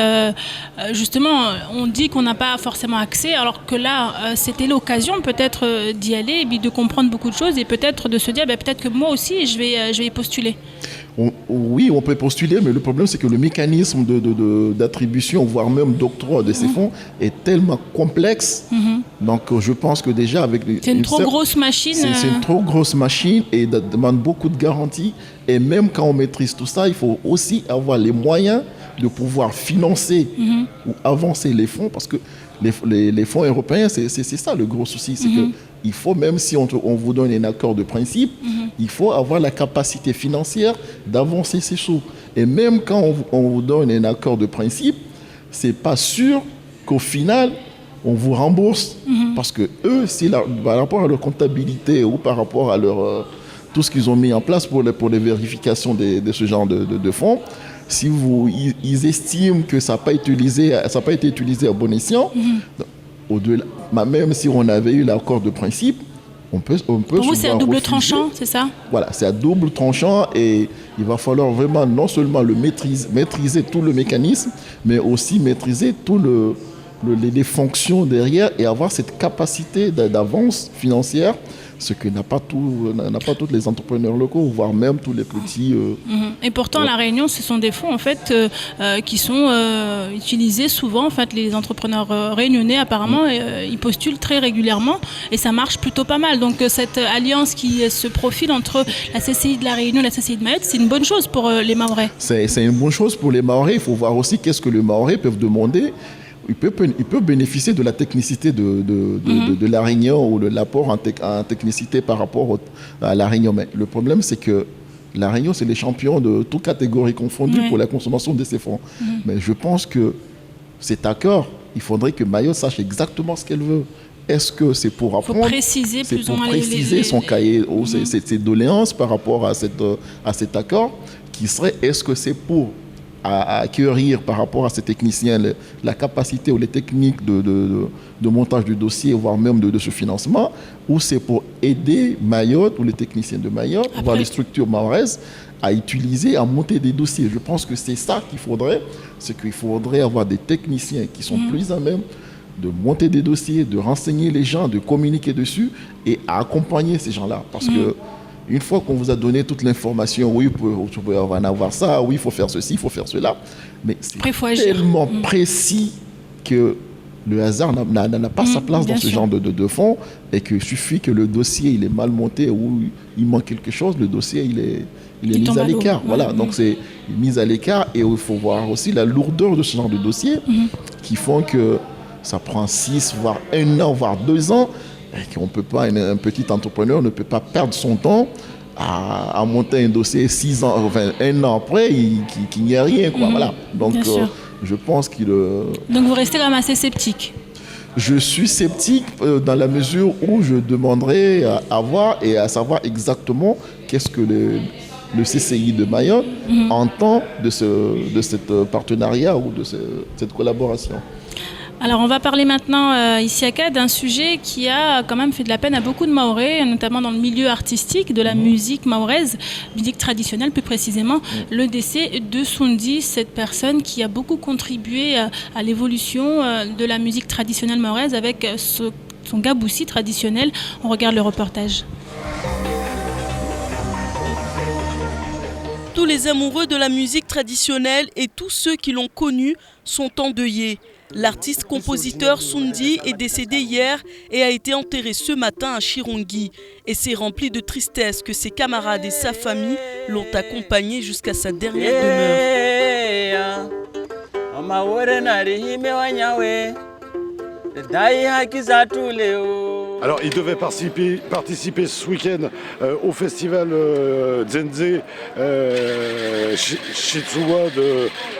justement, on dit qu'on n'a pas forcément accès, alors que là, c'était l'occasion peut-être d'y aller et puis de comprendre beaucoup de choses et peut-être de se dire, peut-être que moi aussi, je vais y postuler. Oui, on peut postuler, mais le problème, c'est que le mécanisme d'attribution, voire même d'octroi de ces fonds est tellement complexe. Donc, je pense que déjà, avec... C'est une trop grosse machine. C'est une trop grosse machine et ça demande beaucoup de garanties. Et même quand on maîtrise tout ça, il faut aussi avoir les moyens de pouvoir financer ou avancer les fonds, parce que les fonds européens, c'est ça le gros souci. C'est qu'il faut, même si on vous donne un accord de principe, il faut avoir la capacité financière d'avancer ces sous. Et même quand on vous donne un accord de principe, c'est pas sûr qu'au final, on vous rembourse. Parce que eux, par rapport à leur comptabilité ou par rapport à tout ce qu'ils ont mis en place pour les vérifications de ce genre de fonds, si ils estiment que ça n'a pas été utilisé à bon escient, au-delà, même si on avait eu l'accord de principe, On peut Pour vous, c'est à double refuser. tranchant, c'est ça? Voilà, c'est à double tranchant et il va falloir vraiment non seulement maîtriser tout le mécanisme, mais aussi maîtriser les fonctions derrière et avoir cette capacité d'avance financière, ce que n'a pas tous les entrepreneurs locaux, voire même tous les petits. Et pourtant, à La Réunion, ce sont des fonds en fait qui sont utilisés souvent. En fait, les entrepreneurs réunionnais, apparemment, ils postulent très régulièrement et ça marche plutôt pas mal. Donc, cette alliance qui se profile entre la CCI de La Réunion et la CCI de Mayotte, c'est une bonne chose pour les Mahorais. C'est une bonne chose pour les Mahorais. Il faut voir aussi qu'est-ce que les Mahorais peuvent demander. Il peut bénéficier de la technicité de La Réunion ou de l'apport en technicité par rapport à La Réunion. Mais le problème, c'est que La Réunion, c'est les champions de toutes catégories confondues pour la consommation de ces fonds. Mais je pense que cet accord, il faudrait que Mayotte sache exactement ce qu'elle veut. Est-ce que c'est pour apprendre? Préciser c'est plus pour ou moins préciser son cahier, ses doléances par rapport à cet accord qui serait, est-ce que c'est pour acquérir par rapport à ces techniciens la capacité ou les techniques de montage du dossier, voire même de ce financement, ou c'est pour aider Mayotte ou les techniciens de Mayotte, voire les structures mahoraises, à utiliser, à monter des dossiers. Je pense que c'est ça qu'il faudrait, c'est qu'il faudrait avoir des techniciens qui sont plus à même de monter des dossiers, de renseigner les gens, de communiquer dessus et à accompagner ces gens-là. Parce que une fois qu'on vous a donné toute l'information, oui, vous pouvez en avoir ça, oui, il faut faire ceci, il faut faire cela, mais c'est tellement précis que le hasard n'a pas sa place dans ce genre de fonds et qu'il suffit que le dossier il est mal monté ou il manque quelque chose, le dossier il est mis à l'écart. Voilà, donc c'est mis à l'écart et il faut voir aussi la lourdeur de ce genre de dossier qui font que ça prend 6, voire 1 an, voire 2 ans. Et qu'on peut pas, un petit entrepreneur ne peut pas perdre son temps à monter un dossier 6 ans, enfin 1 an après, qu'il n'y a rien. Quoi, voilà. Donc je pense qu'il... Donc vous restez quand même assez sceptique? Je suis sceptique dans la mesure où je demanderais à voir et à savoir exactement qu'est-ce que le CCI de Mayotte entend de cet partenariat ou de cette collaboration. Alors on va parler maintenant ici à CAD d'un sujet qui a quand même fait de la peine à beaucoup de Mahorais, notamment dans le milieu artistique de la musique mahoraise, musique traditionnelle plus précisément, le décès de Sundi, cette personne qui a beaucoup contribué à l'évolution de la musique traditionnelle mahoraise avec son gaboussi traditionnel. On regarde le reportage. Tous les amoureux de la musique traditionnelle et tous ceux qui l'ont connue sont endeuillés. L'artiste-compositeur Sundi est décédé hier et a été enterré ce matin à Chirongui. Et c'est rempli de tristesse que ses camarades et sa famille l'ont accompagné jusqu'à sa dernière demeure. Alors, il devait participer ce week-end au festival Zenze Shitsuwa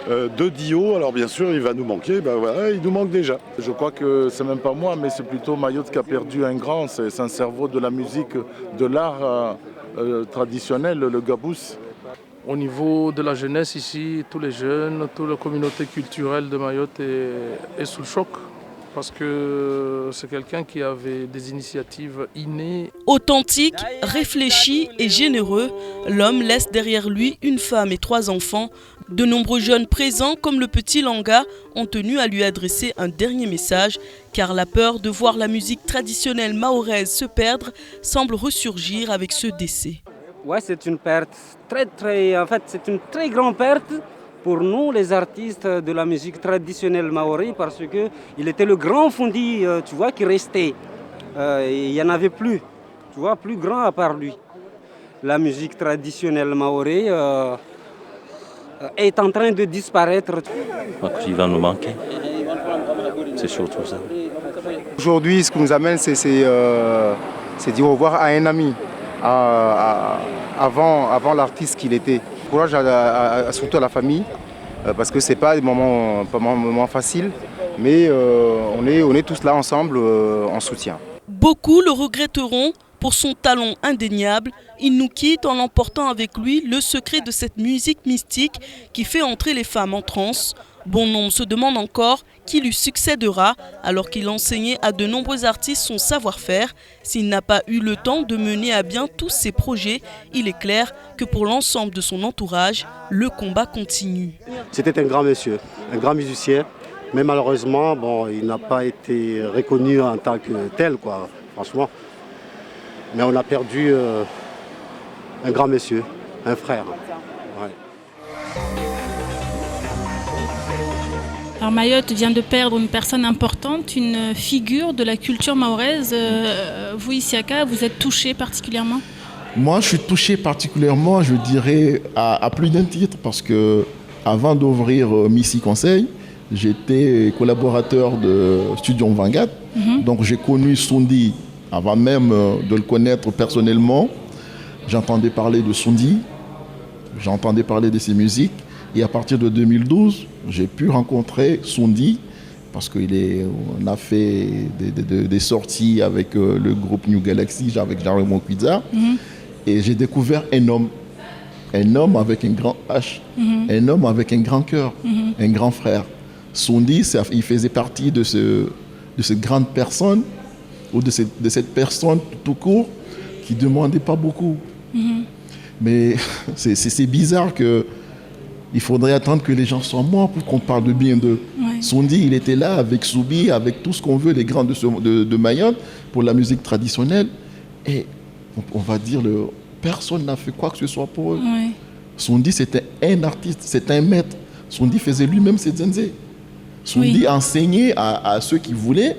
de Dio. Alors, bien sûr, il va nous manquer. Ben, voilà, il nous manque déjà. Je crois que c'est même pas moi, mais c'est plutôt Mayotte qui a perdu un grand. C'est un cerveau de la musique, de l'art traditionnel, le gabous. Au niveau de la jeunesse ici, tous les jeunes, toute la communauté culturelle de Mayotte est sous le choc. Parce que c'est quelqu'un qui avait des initiatives innées. Authentique, réfléchi et généreux, l'homme laisse derrière lui une femme et 3 enfants. De nombreux jeunes présents, comme le petit Langa, ont tenu à lui adresser un dernier message, car la peur de voir la musique traditionnelle mahoraise se perdre semble ressurgir avec ce décès. Ouais, c'est une perte c'est une très grande perte pour nous, les artistes de la musique traditionnelle maori, parce qu'il était le grand Fundi, tu vois, qui restait. Il n'y en avait plus, tu vois, plus grand à part lui. La musique traditionnelle maori est en train de disparaître. Il va nous manquer, c'est surtout ça. Aujourd'hui, ce qui nous amène, c'est dire au revoir à un ami, avant l'artiste qu'il était. Courage surtout à la famille, parce que ce n'est pas un moment facile, mais on est tous là ensemble en soutien. Beaucoup le regretteront pour son talent indéniable. Il nous quitte en emportant avec lui le secret de cette musique mystique qui fait entrer les femmes en transe. Bon nombre se demandent encore qui lui succédera alors qu'il enseignait à de nombreux artistes son savoir-faire. S'il n'a pas eu le temps de mener à bien tous ses projets, il est clair que pour l'ensemble de son entourage, le combat continue. C'était un grand monsieur, un grand musicien, mais malheureusement, il n'a pas été reconnu en tant que tel, franchement. Mais on a perdu un grand monsieur, un frère. Ouais. Alors Mayotte vient de perdre une personne importante, une figure de la culture mahoraise. Vous, Isiaka, vous êtes touché particulièrement ? Moi, je suis touché particulièrement, je dirais, à plus d'un titre, parce que avant d'ouvrir Missy Conseil, j'étais collaborateur de Studio Vanguard. Donc j'ai connu Soundi avant même de le connaître personnellement. J'entendais parler de Soundi, j'entendais parler de ses musiques. Et à partir de 2012, j'ai pu rencontrer Soundi parce qu'on a fait des sorties avec le groupe New Galaxy, avec Jean-Raymond Cuizard. Et j'ai découvert un homme avec un grand H, un homme avec un grand cœur, un grand frère. Soundi, il faisait partie de cette grande personne, ou de cette personne tout court, qui ne demandait pas beaucoup. Mais c'est bizarre qu'il faudrait attendre que les gens soient morts pour qu'on parle de bien d'eux. Ouais. Soundi, il était là avec Soubi, avec tout ce qu'on veut, les grands de Mayotte, pour la musique traditionnelle. Et on va dire, personne n'a fait quoi que ce soit pour eux. Ouais. Soundi, c'était un artiste, c'était un maître. Soundi faisait lui-même ses djenzé. Soundi enseignait à ceux qui voulaient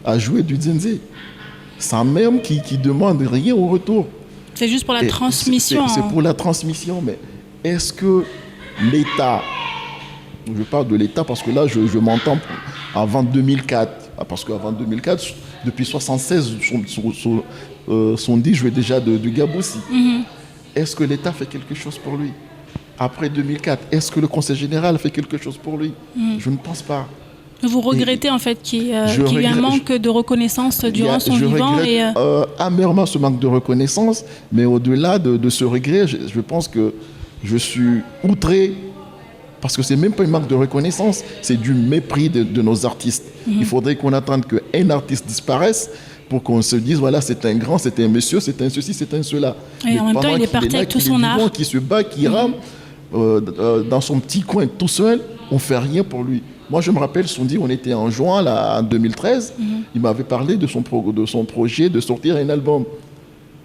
à jouer du djenzé, sans même qu'ils demandent rien au retour. C'est juste pour la transmission. C'est pour la transmission, mais est-ce que l'État, je parle de l'État parce que là je m'entends avant 2004, parce qu'avant 2004, depuis 1976, Soundi jouait déjà du gaboussi. Est-ce que l'État fait quelque chose pour lui? Après 2004, est-ce que le Conseil général fait quelque chose pour lui? Je ne pense pas. Vous regrettez en fait qu'il y ait un manque de reconnaissance durant son vivant? Je regrette amèrement ce manque de reconnaissance, mais au-delà de ce regret, je pense que je suis outré, parce que ce n'est même pas un manque de reconnaissance, c'est du mépris de nos artistes. Il faudrait qu'on attende qu'un artiste disparaisse pour qu'on se dise, voilà, c'est un grand, c'est un monsieur, c'est un ceci, c'est un cela. Et en même temps, il est parti avec tout son art. Qui se bat, qui rame dans son petit coin tout seul, on ne fait rien pour lui. Moi, je me rappelle, Soundi, on était en juin, là, en 2013, il m'avait parlé de son projet de sortir un album.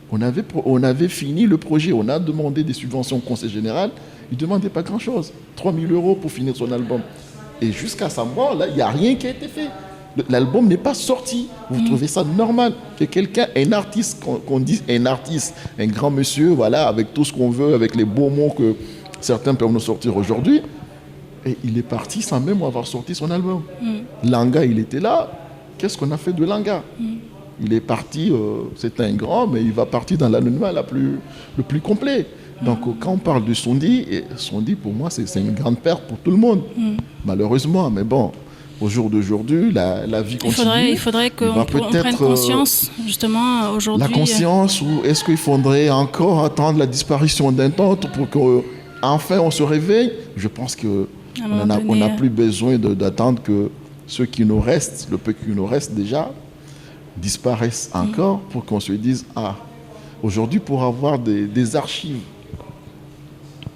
On avait fini le projet, on a demandé des subventions au Conseil général, il ne demandait pas grand-chose, 3 000 € pour finir son album. Et jusqu'à sa mort, là, il n'y a rien qui a été fait. L'album n'est pas sorti. Vous trouvez ça normal que quelqu'un, un artiste, qu'on dise un artiste, un grand monsieur, voilà, avec tout ce qu'on veut, avec les beaux mots que certains peuvent nous sortir aujourd'hui, et il est parti sans même avoir sorti son album. Langa, il était là. Qu'est-ce qu'on a fait de Langa? Il est parti, c'est un grand, mais il va partir dans l'anonymat le plus complet. Donc quand on parle de Soundi, pour moi, c'est une grande perte pour tout le monde, malheureusement. Mais bon, au jour d'aujourd'hui, la vie continue. Il faudrait qu'on prenne conscience, justement, aujourd'hui. La conscience, ou est-ce qu'il faudrait encore attendre la disparition d'un autre pour qu'enfin on se réveille? Je pense qu'on n'a plus besoin d'attendre que ceux qui nous restent, le peu qui nous reste déjà, disparaissent encore pour qu'on se dise, aujourd'hui, pour avoir des archives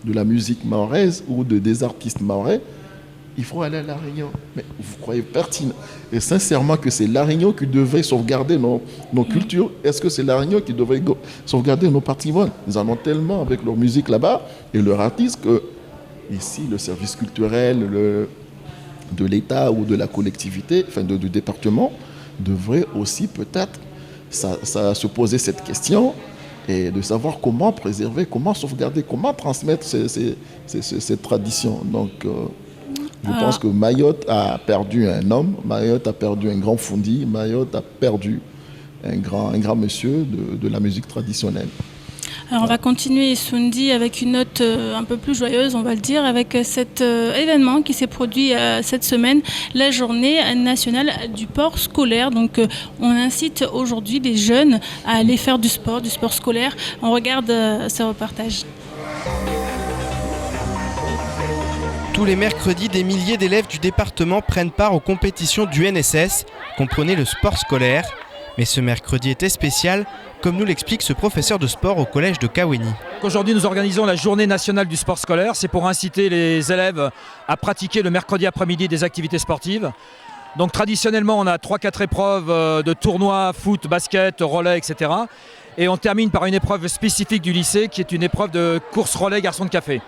de la musique mahoraise ou des artistes mahorais, il faut aller à La Réunion. Mais vous croyez pertinent et sincèrement que c'est La Réunion qui devrait sauvegarder nos cultures? Est-ce que c'est La Réunion qui devrait sauvegarder nos patrimoines? Ils en ont tellement avec leur musique là-bas et leur artiste que ici, le service culturel de l'État ou de la collectivité, enfin du département, devrait aussi peut-être se poser cette question et de savoir comment préserver, comment sauvegarder, comment transmettre ces traditions. Donc, je pense que Mayotte a perdu un homme, Mayotte a perdu un grand fondi, Mayotte a perdu un grand monsieur de la musique traditionnelle. Alors on va continuer, Soundi, avec une note un peu plus joyeuse, on va le dire, avec cet événement qui s'est produit cette semaine, la journée nationale du sport scolaire. Donc on incite aujourd'hui les jeunes à aller faire du sport scolaire. On regarde ce reportage. Tous les mercredis, des milliers d'élèves du département prennent part aux compétitions du NSS, comprenez le sport scolaire. Mais ce mercredi était spécial, comme nous l'explique ce professeur de sport au collège de Kaweni. Aujourd'hui, nous organisons la journée nationale du sport scolaire. C'est pour inciter les élèves à pratiquer le mercredi après-midi des activités sportives. Donc traditionnellement, on a 3-4 épreuves de tournois, foot, basket, relais, etc. Et on termine par une épreuve spécifique du lycée qui est une épreuve de course relais garçon de café.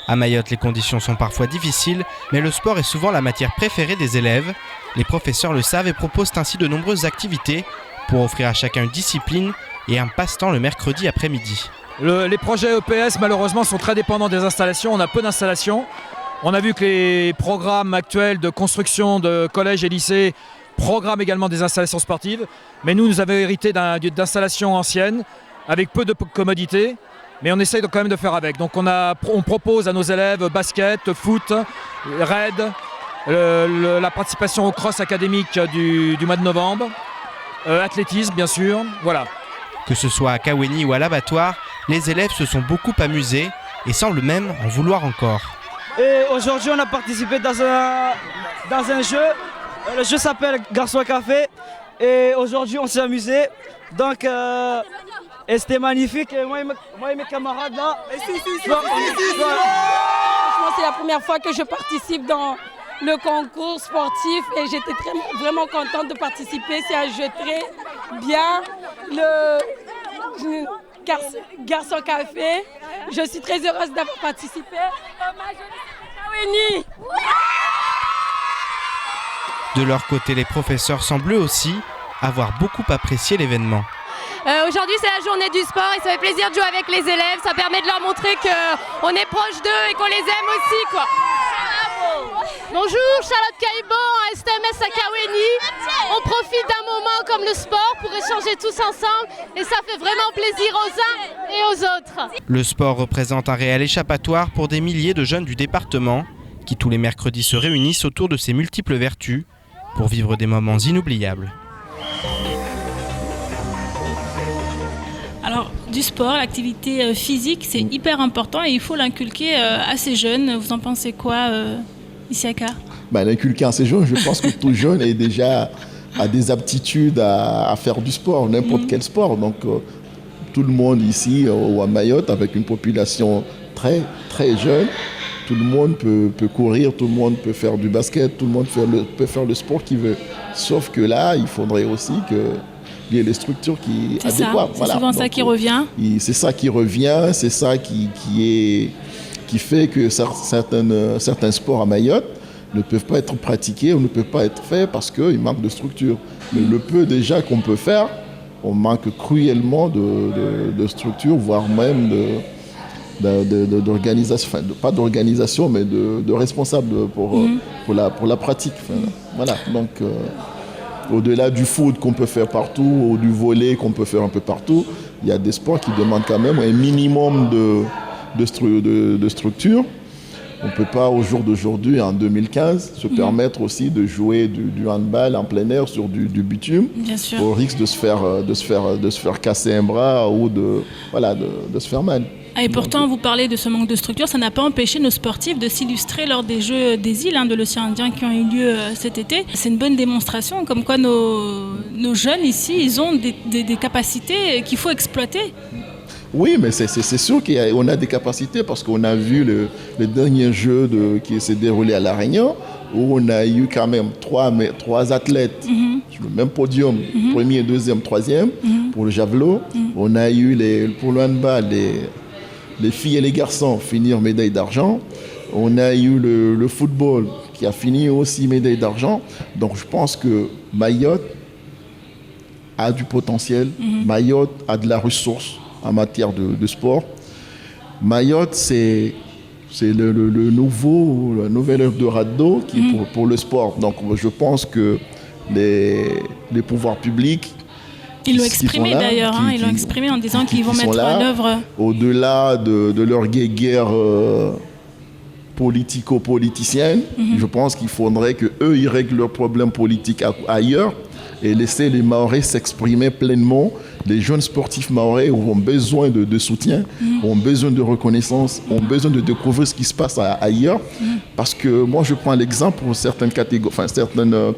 À Mayotte, les conditions sont parfois difficiles, mais le sport est souvent la matière préférée des élèves. Les professeurs le savent et proposent ainsi de nombreuses activités pour offrir à chacun une discipline et un passe-temps le mercredi après-midi. Les projets EPS, malheureusement, sont très dépendants des installations. On a peu d'installations. On a vu que les programmes actuels de construction de collèges et lycées programment également des installations sportives. Mais nous avons hérité d'installations anciennes avec peu de commodités. Mais on essaye quand même de faire avec. Donc on propose à nos élèves basket, foot, raid, la participation au cross académique du mois de novembre, athlétisme bien sûr, voilà. Que ce soit à Kaweni ou à l'abattoir, les élèves se sont beaucoup amusés et semblent même en vouloir encore. Et aujourd'hui on a participé dans un jeu, le jeu s'appelle Garçon à café et aujourd'hui on s'est amusé. Donc et c'était magnifique et moi et mes camarades là. Franchement c'est la première fois que je participe dans le concours sportif et j'étais vraiment contente de participer. C'est un jeu très bien. Le Garçon café. Je suis très heureuse d'avoir participé. De leur côté, les professeurs semblent eux aussi avoir beaucoup apprécié l'événement. Aujourd'hui c'est la journée du sport et ça fait plaisir de jouer avec les élèves, ça permet de leur montrer qu'on est proche d'eux et qu'on les aime aussi quoi. Bonjour, Charlotte Caïban, STMS à Kaweni. On profite d'un moment comme le sport pour échanger tous ensemble et ça fait vraiment plaisir aux uns et aux autres. Le sport représente un réel échappatoire pour des milliers de jeunes du département qui tous les mercredis se réunissent autour de ses multiples vertus pour vivre des moments inoubliables. Alors, du sport, l'activité physique, c'est hyper important et il faut l'inculquer à ces jeunes. Vous en pensez quoi, Isiaka ? L'inculquer à ces jeunes, je pense que tout jeune est déjà a des aptitudes à faire du sport, n'importe quel sport. Donc, tout le monde ici, ou à Mayotte, avec une population très, très jeune, tout le monde peut courir, tout le monde peut faire du basket, tout le monde peut faire le sport qu'il veut. Sauf que là, il faudrait aussi qu'il y ait les structures qui adéquates. C'est souvent ça qui revient. C'est ça qui revient, c'est ça qui fait que certains sports à Mayotte ne peuvent pas être pratiqués ou ne peuvent pas être faits parce qu'il manque de structure. Mais le peu déjà qu'on peut faire, on manque cruellement de structure, voire même d'organisation, enfin, pas d'organisation, mais de responsables pour la pratique. Enfin, voilà, donc au-delà du foot qu'on peut faire partout, ou du volley qu'on peut faire un peu partout, il y a des sports qui demandent quand même un minimum de structure. On ne peut pas au jour d'aujourd'hui, en 2015, se permettre aussi de jouer du handball en plein air sur du bitume, au risque de se faire casser un bras ou de se faire mal. Et pourtant, vous parlez de ce manque de structure, ça n'a pas empêché nos sportifs de s'illustrer lors des Jeux des îles de l'océan Indien qui ont eu lieu cet été. C'est une bonne démonstration, comme quoi nos jeunes ici, ils ont des capacités qu'il faut exploiter. Oui, mais c'est sûr qu'on a des capacités parce qu'on a vu le dernier jeu qui s'est déroulé à La Réunion où on a eu quand même trois athlètes sur le même podium, premier, deuxième, troisième pour le javelot. On a eu pour le handball les filles et les garçons finir médaille d'argent. On a eu le football qui a fini aussi médaille d'argent. Donc je pense que Mayotte a du potentiel, Mayotte a de la ressource en matière de sport. Mayotte, c'est la nouvelle Eldorado pour le sport. Donc je pense que les pouvoirs publics, ils l'ont exprimé d'ailleurs, ils l'ont exprimé en disant qu'ils vont mettre en œuvre. Au-delà de leur guerre politico-politicienne, je pense qu'il faudrait qu'eux, ils règlent leurs problèmes politiques ailleurs et laisser les Mahorais s'exprimer pleinement. Les jeunes sportifs mahorais ont besoin de soutien, ont besoin de reconnaissance, ont besoin de découvrir ce qui se passe ailleurs. Parce que moi, je prends l'exemple pour certaines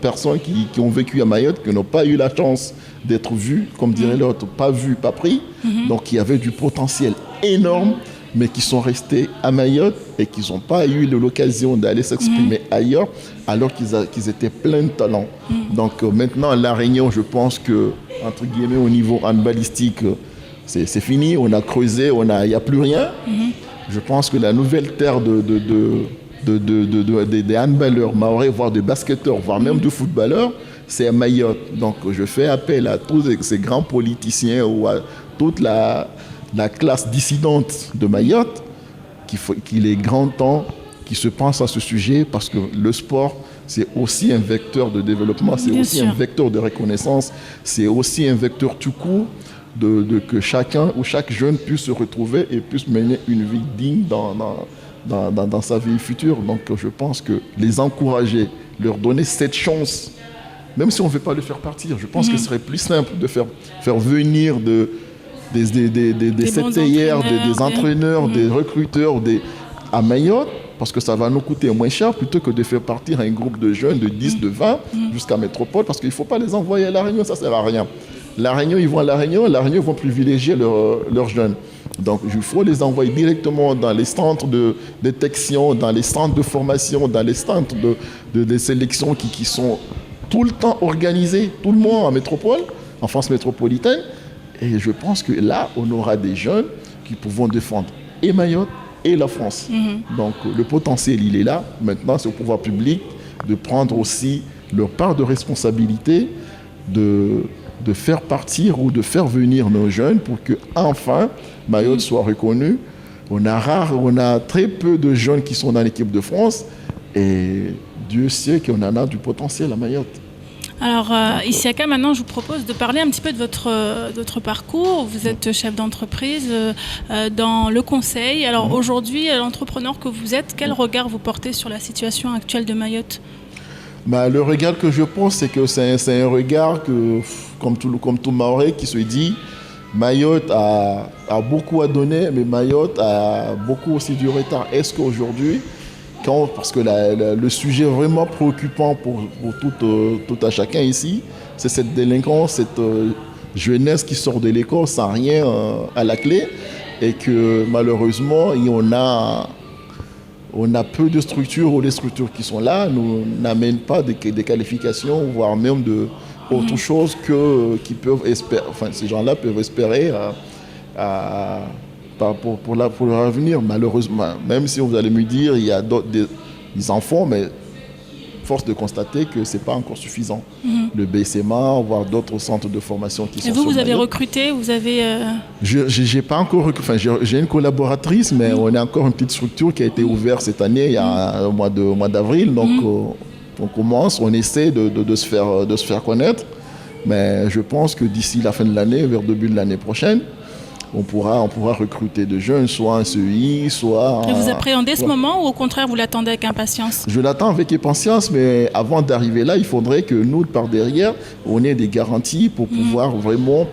personnes qui ont vécu à Mayotte, qui n'ont pas eu la chance d'être vues, comme dirait l'autre, pas vues, pas pris. Donc, qui avaient du potentiel énorme, mais qui sont restés à Mayotte et qui n'ont pas eu l'occasion d'aller s'exprimer ailleurs, alors qu'ils étaient pleins de talent. Donc maintenant, à La Réunion, je pense que, entre guillemets, au niveau handballistique, c'est fini, on a creusé, il n'y a plus rien. Je pense que la nouvelle terre des handballeurs mahorais, voire des basketteurs, voire même de footballeurs, c'est à Mayotte. Donc je fais appel à tous ces grands politiciens ou à toute la classe dissidente de Mayotte, qu'il est grand temps qu'ils se pensent à ce sujet, parce que le sport, c'est aussi un vecteur de développement, c'est aussi un vecteur de reconnaissance, c'est aussi un vecteur tout court que chacun ou chaque jeune puisse se retrouver et puisse mener une vie digne dans sa vie future. Donc je pense que les encourager, leur donner cette chance, même si on ne veut pas le faire partir, je pense que ce serait plus simple de faire venir des CTR, des entraîneurs, des recruteurs à Mayotte, parce que ça va nous coûter moins cher plutôt que de faire partir un groupe de jeunes de 10, de 20 jusqu'à Métropole, parce qu'il ne faut pas les envoyer à La Réunion, ça ne sert à rien. La Réunion, ils vont à La Réunion vont privilégier leurs jeunes. Donc il faut les envoyer directement dans les centres de détection, dans les centres de formation, dans les centres de sélection qui sont tout le temps organisés, tout le monde en métropole, en France métropolitaine. Et je pense que là, on aura des jeunes qui pourront défendre et Mayotte et la France. Donc le potentiel, il est là. Maintenant, c'est au pouvoir public de prendre aussi leur part de responsabilité, de faire partir ou de faire venir nos jeunes pour que enfin Mayotte soit reconnue. On a très peu de jeunes qui sont dans l'équipe de France et Dieu sait qu'on en a du potentiel à Mayotte. Alors, Isiaka, maintenant, je vous propose de parler un petit peu de votre parcours. Vous êtes chef d'entreprise dans le conseil. Alors, aujourd'hui, l'entrepreneur que vous êtes, quel regard vous portez sur la situation actuelle de Mayotte ? Le regard que je pense, c'est que c'est un regard que, comme tout Mahorais qui se dit, Mayotte a beaucoup à donner, mais Mayotte a beaucoup aussi du retard. Est-ce qu'aujourd'hui, parce que le sujet vraiment préoccupant pour tout à chacun ici, c'est cette délinquance, cette jeunesse qui sort de l'école sans rien à la clé, et que malheureusement, on a peu de structures, ou les structures qui sont là n'amènent pas des qualifications, voire même autre chose qu'ils peuvent espérer. Enfin, ces gens-là peuvent espérer pour leur avenir, malheureusement. Même si vous allez me dire, il y a des enfants, mais force de constater que ce n'est pas encore suffisant. Le BSMA, voire d'autres centres de formation qui sont sur Mayotte. Vous avez recruté, vous avez... J'ai pas encore recruté, enfin, j'ai une collaboratrice, mais on a encore une petite structure qui a été ouverte cette année, il y a au mois d'avril. Donc on commence, on essaie de se faire connaître. Mais je pense que d'ici la fin de l'année, vers le début de l'année prochaine, on pourra recruter de jeunes, soit en CEI, soit... Et vous appréhendez ce moment ou au contraire vous l'attendez avec impatience ? Je l'attends avec impatience, mais avant d'arriver là, il faudrait que nous, par derrière, on ait des garanties pour pouvoir vraiment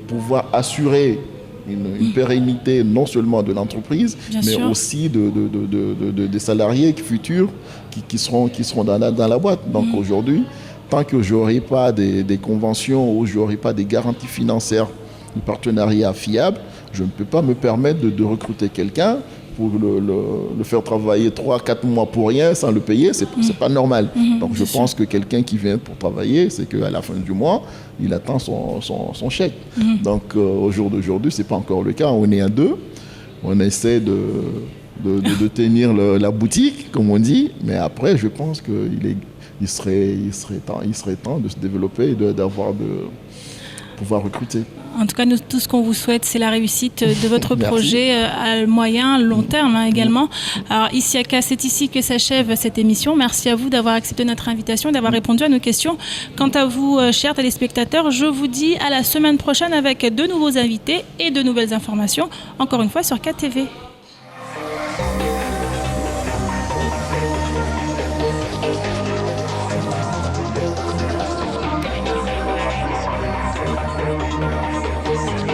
pouvoir assurer une pérennité non seulement de l'entreprise, mais aussi des salariés futurs qui seront dans la boîte. Donc aujourd'hui, tant que je n'aurai pas des conventions ou je n'aurai pas des garanties financières, un partenariat fiable, je ne peux pas me permettre de recruter quelqu'un pour le faire travailler 3-4 mois pour rien sans le payer, c'est pas normal. Donc je pense que quelqu'un qui vient pour travailler, c'est qu'à la fin du mois, il attend son chèque. Donc au jour d'aujourd'hui, ce n'est pas encore le cas, on est à 2, on essaie de tenir la boutique, comme on dit, mais après je pense qu'il serait temps de se développer et de pouvoir recruter. En tout cas, nous, tout ce qu'on vous souhaite, c'est la réussite de votre projet à moyen, long terme également. Alors, Isiaka, c'est ici que s'achève cette émission. Merci à vous d'avoir accepté notre invitation, d'avoir répondu à nos questions. Quant à vous, chers téléspectateurs, je vous dis à la semaine prochaine avec de nouveaux invités et de nouvelles informations, encore une fois sur KTV. Thank you.